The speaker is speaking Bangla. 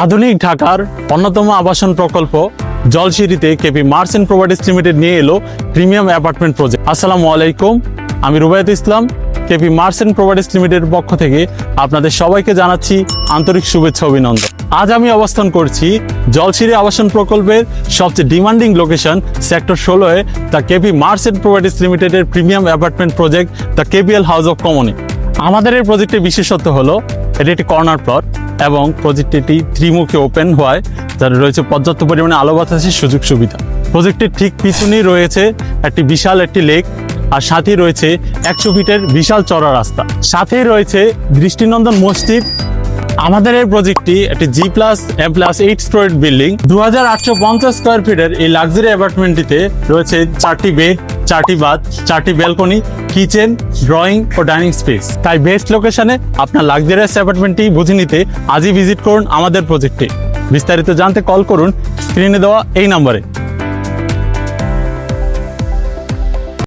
আধুনিক ঢাকার অন্যতম আবাসন প্রকল্প জলসিঁড়িতে কেপি মার্চেন্ট প্রপার্টিজ লিমিটেড নিয়ে এলো প্রিমিয়াম অ্যাপার্টমেন্ট প্রজেক্ট। আসসালামু আলাইকুম, আমি রুবায়েত ইসলাম। কেপি মার্চেন্ট প্রপার্টিজ লিমিটেডের পক্ষ থেকে আপনাদের সবাইকে জানাচ্ছি আন্তরিক শুভেচ্ছা অভিনন্দন। আজ আমি অবস্থান করছি জলসিঁড়ি আবাসন প্রকল্পের সবচেয়ে ডিমান্ডিং লোকেশন সেক্টর 16-এ দ্য কেপি মার্চেন্ট প্রপার্টিজ লিমিটেডের premium apartment project the KPL house of কমনে। আমাদের এই প্রজেক্টের বিশেষত্ব হলো এটি একটি কর্নার প্লট এবং প্রজেক্টটি ত্রিমুখী ওপেন হওয়ায় যার রয়েছে পর্যাপ্ত পরিমাণে আলো বাতাসের সুযোগ সুবিধা। প্রজেক্টের ঠিক পিছনেই রয়েছে একটি বিশাল একটি লেক, আর সাথেই রয়েছে 100 ফিটের বিশাল চড়া রাস্তা, সাথেই রয়েছে দৃষ্টিনন্দন মসজিদ। আমাদের এই প্রজেক্টটি একটি G+M+8 স্টোরেড বিল্ডিং। 2850 স্কোয়ার ফিটের এই লাক্সারি অ্যাপার্টমেন্টটিতে রয়েছে 4টি বেড, 4টি বাথ, 4টি ব্যালকনি, কিচেন, ড্রয়িং ও ডাইনিং স্পেস। তাই বেস্ট লোকেশনে আপনার লাক্সারিয়াস অ্যাপার্টমেন্টটি বুঝে নিতে আজই ভিজিট করুন আমাদের প্রজেক্টে। বিস্তারিত জানতে কল করুন স্ক্রিনে দেওয়া এই নম্বরে।